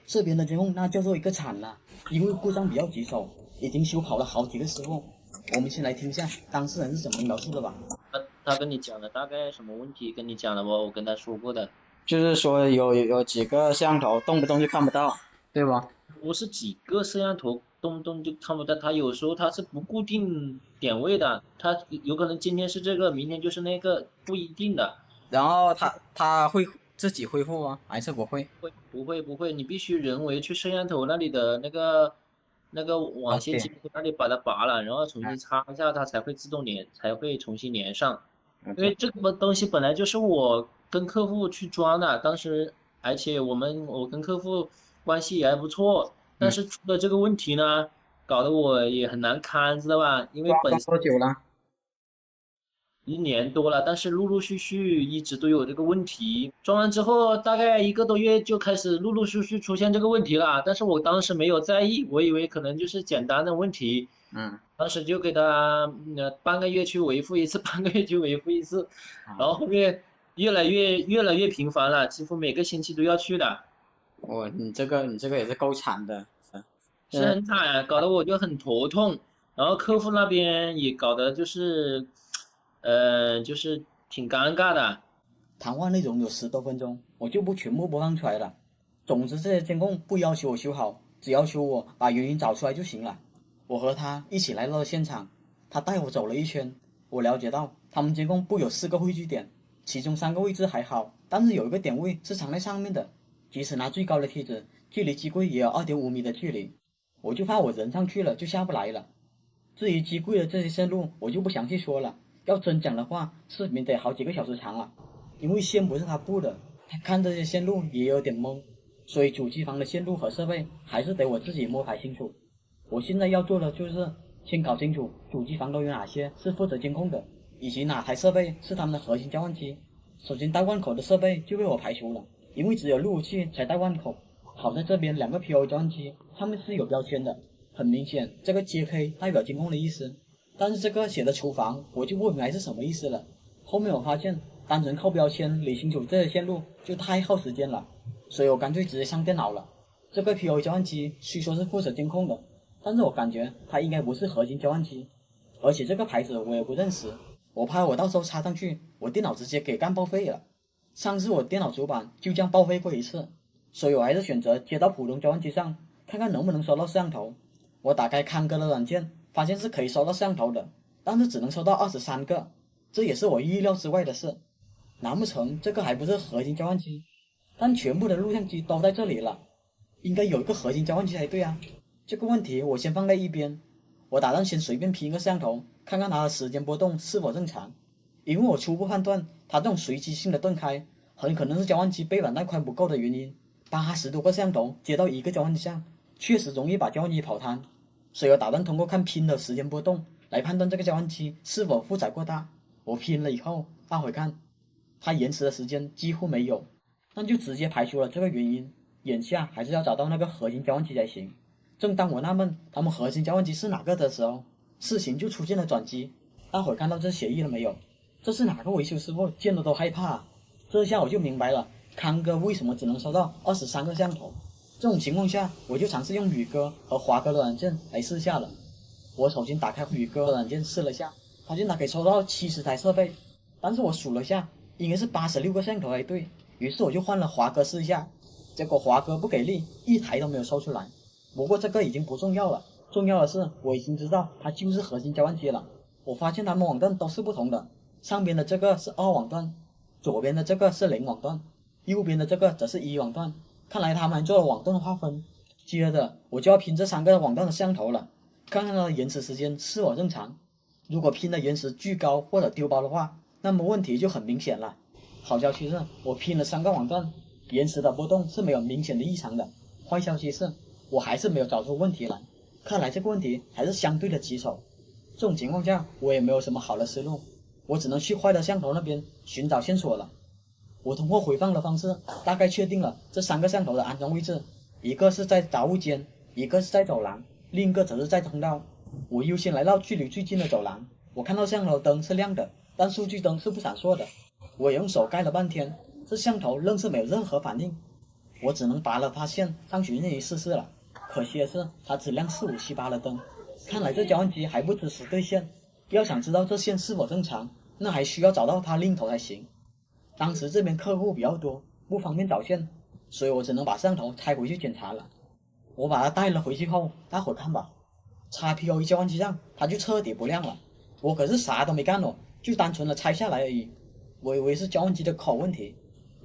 这边的监控那叫做一个惨了，因为故障比较棘手，已经修跑了好几个师傅。我们先来听一下当事人是怎么描述的吧。他跟你讲的大概什么问题？跟你讲了不？我跟他说过的，就是说有几个摄像头动不动就看不到，对吧？不是几个摄像头动不动就看不到，他有时候他是不固定点位的，他有可能今天是这个，明天就是那个，不一定的。然后他会自己恢复吗？还是不会？不会，你必须人为去摄像头那里的那个网线接点口那里把它拔了，然后重新插一下，它才会自动连，才会重新连上。因为，OK。这个东西本来就是我跟客户去装的，当时而且我跟客户关系也还不错，但嗯，是出了这个问题呢，搞得我也很难堪，知道吧？因为装多久了？1年多了，但是陆陆续续一直都有这个问题。装完之后大概1个多月就开始陆陆续续出现这个问题了，但是我当时没有在意，我以为可能就是简单的问题，嗯。当时就给他半个月去维护一次，半个月去维护一次，然后啊，后面越来越频繁了，几乎每个星期都要去的，你这个也是够惨的。是很惨啊，搞得我就很头痛。然后客户那边也搞得就是，就是挺尴尬的。谈话内容有10多分钟，我就不全部播放出来了。总之，这些监控不要求我修好，只要求我把原因找出来就行了。我和他一起来到了现场，他带我走了一圈。我了解到，他们监控部有4个汇聚点，其中3个位置还好，但是有一个点位是藏在上面的，即使拿最高的梯子，距离机柜也有2.5米的距离。我就怕我人上去了就下不来了。至于机柜的这些线路，我就不详细说了。要真讲的话，视频得好几个小时长了。因为线不是他布的，看这些线路也有点懵，所以主机房的线路和设备还是得我自己摸排清楚。我现在要做的就是先搞清楚主机房都有哪些是负责监控的，以及哪台设备是他们的核心交换机。首先带换口的设备就被我排除了，因为只有路由器才带换口。好在这边2个 PO 交换机上面是有标签的，很明显这个 JK 代表监控的意思，但是这个写的厨房我就不明白是什么意思了。后面我发现单纯靠标签理清楚这些线路就太耗时间了，所以我干脆直接上电脑了。这个 PO 交换机虽说是负责监控的，但是我感觉它应该不是核心交换机，而且这个牌子我也不认识，我怕我到时候插上去，我电脑直接给干报废了。上次我电脑主板就这样报废过一次，所以我还是选择接到普通交换机上，看看能不能收到摄像头。我打开康哥的软件，发现是可以收到摄像头的，但是只能收到23个，这也是我意料之外的事。难不成这个还不是核心交换机？但全部的录像机都在这里了，应该有一个核心交换机才对啊。这个问题我先放在一边，我打算先随便拼个摄像头，看看它的时间波动是否正常。因为我初步判断，它这种随机性的断开，很可能是交换机背板带宽不够的原因。80多个摄像头接到一个交换机上，确实容易把交换机跑瘫。所以我打算通过看拼的时间波动来判断这个交换机是否负载过大。我拼了以后放回看，它延迟的时间几乎没有，那就直接排除了这个原因。眼下还是要找到那个核心交换机才行。正当我纳闷他们核心交换机是哪个的时候，事情就出现了转机。大伙看到这协议了没有？这是哪个维修师傅见了都害怕啊。这下我就明白了，康哥为什么只能收到23个摄像头。这种情况下，我就尝试用宇哥和华哥的软件来试下了。我首先打开宇哥的软件试了下，发现它可以收到70台设备，但是我数了下，应该是86个摄像头才对。于是我就换了华哥试一下，结果华哥不给力，一台都没有收出来。不过这个已经不重要了，重要的是我已经知道它就是核心交换机了。我发现它们网段都是不同的，上边的这个是2网段，左边的这个是0网段，右边的这个则是1网段。看来他们还做了网段的划分。接着我就要拼这3个网段的摄像头了，看看它的延迟时间是否正常。如果拼的延迟巨高或者丢包的话，那么问题就很明显了。好消息是我拼了3个网段，延迟的波动是没有明显的异常的。坏消息是我还是没有找出问题来，看来这个问题还是相对的棘手。这种情况下我也没有什么好的思路，我只能去坏的摄像头那边寻找线索了。我通过回放的方式大概确定了这3个摄像头的安装位置，一个是在杂物间，一个是在走廊，另一个则是在通道。我优先来到距离最近的走廊，我看到摄像头灯是亮的，但数据灯是不闪烁的。我也用手盖了半天，这摄像头愣是没有任何反应。我只能拔了它线上去任意试试了。可惜的是，它只亮4、5、7、8的灯，看来这交换机还不支持对线。要想知道这线是否正常，那还需要找到它另一头才行。当时这边客户比较多，不方便找线，所以我只能把摄像头拆回去检查了。我把它带了回去后，大伙看吧，XPO1交换机上它就彻底不亮了。我可是啥都没干哦，就单纯的拆下来而已。我以为是交换机的口问题，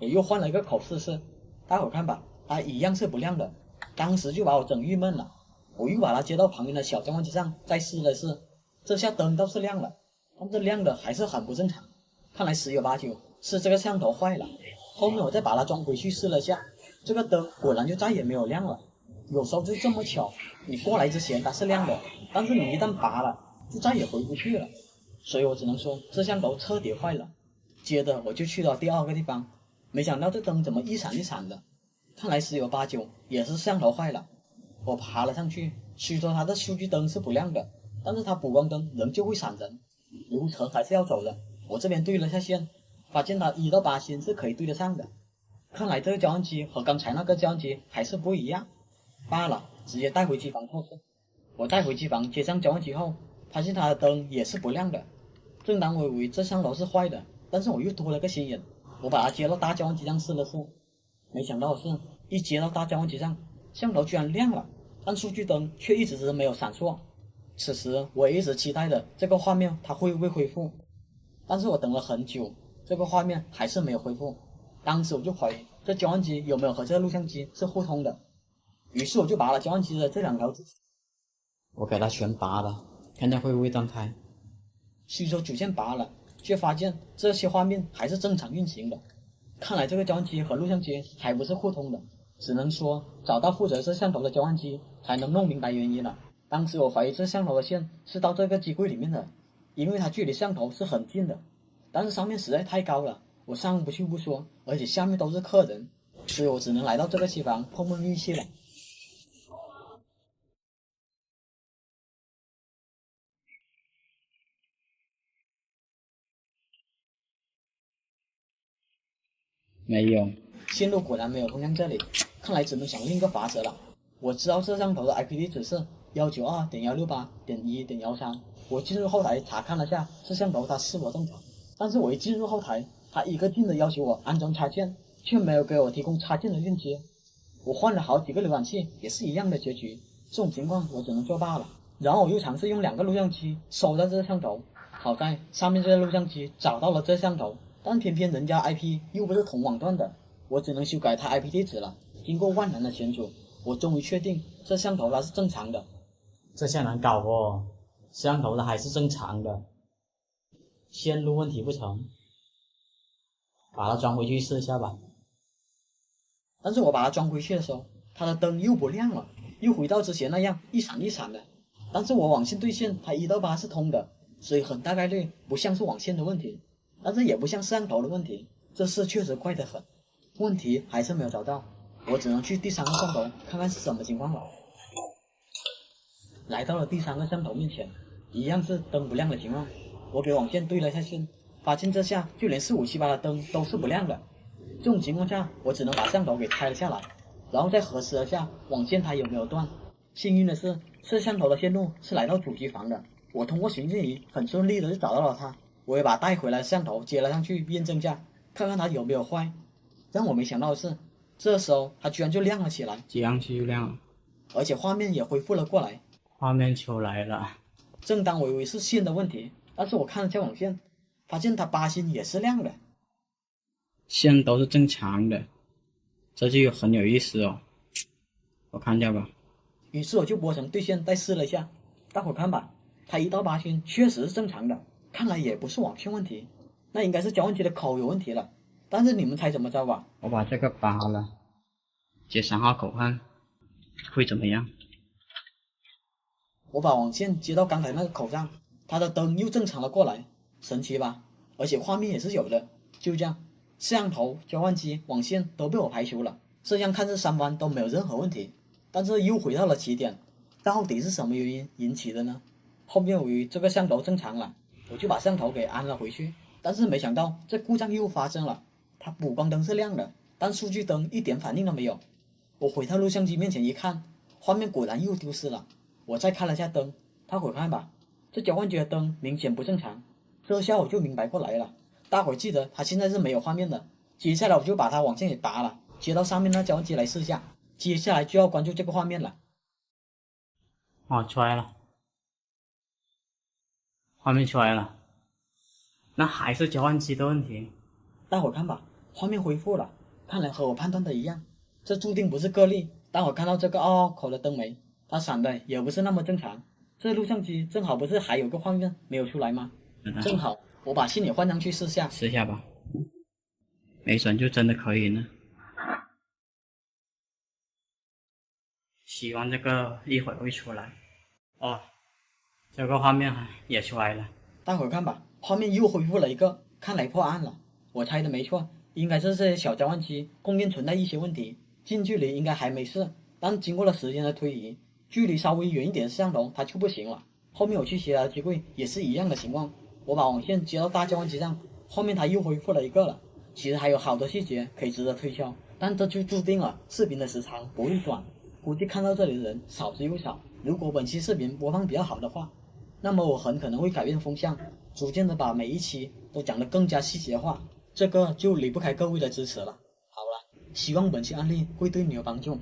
我又换了一个口试试，大伙看吧，它一样是不亮的。当时就把我整郁闷了。我又把它接到旁边的小交换机上再试了试，这下灯倒是亮了，但这亮的还是很不正常，看来十有八九是这个摄像头坏了。后面我再把它装回去试了下，这个灯果然就再也没有亮了。有时候就这么巧，你过来之前它是亮的，但是你一旦拔了就再也回不去了，所以我只能说这摄像头彻底坏了。接着我就去到第二个地方，没想到这灯怎么一闪一闪的，看来十有八九也是摄像头坏了。我爬了上去，虽说它的数据灯是不亮的，但是它补光灯仍旧会闪人，流程还是要走的。我这边对了下线，发现它1到8星是可以对得上的。看来这个交换机和刚才那个交换机还是不一样，罢了，直接带回机房测试。我带回机房接上交换机后，发现它的灯也是不亮的。正当我以为这摄像头是坏的，但是我又多了个心眼，我把它接到大交换机上试了试，没想到的是，一接到大交换机上，摄像头居然亮了，但数据灯却一直是没有闪烁。此时我也一直期待着这个画面它会不会恢复，但是我等了很久，这个画面还是没有恢复。当时我就怀疑这交换机有没有和这个录像机是互通的，于是我就拔了交换机的这2条支线，我给它全拔了，看看会不会断开。虽说主线拔了，却发现这些画面还是正常运行的。看来这个交换机和录像机还不是互通的，只能说找到负责摄像头的交换机才能弄明白原因了。当时我怀疑这摄像头的线是到这个机柜里面的，因为它距离摄像头是很近的，但是上面实在太高了，我上不去不说，而且下面都是客人，所以我只能来到这个机房碰碰运气了。没有，线路果然没有通向这里，看来只能想另一个法则了。我知道摄像头的 IP 地址是192.168.1.13，我进入后台查看了下摄像头它是否正常，但是我一进入后台，它一个劲的要求我安装插件，却没有给我提供插件的链接。我换了好几个浏览器，也是一样的结局。这种情况我只能作罢了。然后我又尝试用2个录像机收到这摄像头，好在上面这个录像机找到了这摄像头，但偏偏人家 IP 又不是同网段的，我只能修改它 IP 地址了。经过万难的险阻，我终于确定这摄像头它是正常的。这下难搞哦，摄像头的还是正常的，线路问题不成，把它装回去试一下吧。但是我把它装回去的时候，它的灯又不亮了，又回到之前那样一闪一闪的。但是我网线对线它1到8是通的，所以很大概率不像是网线的问题，但是也不像摄像头的问题，这事确实怪得很。问题还是没有找到，我只能去第3个摄像头看看是什么情况了。来到了第3个摄像头面前，一样是灯不亮的情况。我给网线对了下线，发现这下就连4、5、7、8的灯都是不亮的。这种情况下，我只能把摄像头给拆了下来，然后再核实了下网线它有没有断。幸运的是，摄像头的线路是来到主机房的，我通过行进仪很顺利的就找到了它。我也把带回来的摄像头接了上去验证下，看看它有没有坏。让我没想到的是，这时候它居然就亮了起来，接上去就亮了，而且画面也恢复了过来。画面出来了。正当我以为是线的问题，但是我看了下网线，发现它8星也是亮的，线都是正常的，这就很有意思哦。我看一下吧。于是我就拨成对线再试了一下，大伙看吧，它1到8星确实是正常的，看来也不是网线问题，那应该是交换机的口有问题了。但是你们猜怎么着吧？我把这个拔了，接3号口看会怎么样？我把网线接到刚才那个口上，它的灯又正常了过来，神奇吧？而且画面也是有的。就这样，摄像头、交换机、网线都被我排除了，这样看这3方都没有任何问题。但是又回到了起点，到底是什么原因引起的呢？后面由于这个摄像头正常了，我就把摄像头给安了回去，但是没想到这故障又发生了，它补光灯是亮的，但数据灯一点反应都没有。我回到录像机面前一看，画面果然又丢失了。我再开了下灯，大伙看吧，这交换机的灯明显不正常。这下我就明白过来了，大伙记得它现在是没有画面的。接下来我就把它网线给拔了，接到上面那交换机来试下。接下来就要关注这个画面了。哦，出来了，画面出来了，那还是交换机的问题。大伙看吧，画面恢复了，看来和我判断的一样，这注定不是个例。大伙看到这个凹凹口的灯没？它闪的也不是那么正常。这录像机正好不是还有个画面没有出来吗？正好我把线也换上去试下吧，没准就真的可以呢。希望这个一会儿会出来。哦，这个画面也出来了。大伙看吧，画面又恢复了一个，看来破案了。我猜的没错，应该是这些小交换机供电存在一些问题，近距离应该还没事，但经过了时间的推移，距离稍微远一点的摄像头它就不行了。后面我去其他机柜也是一样的情况，我把网线接到大交换机上，后面它又恢复了一个了。其实还有好多细节可以值得推敲，但这就注定了视频的时长不会短。估计看到这里的人少之又少。如果本期视频播放比较好的话，那么我很可能会改变风向，逐渐的把每一期都讲得更加细节化，这个就离不开各位的支持了。好了，希望本期案例会对你有帮助。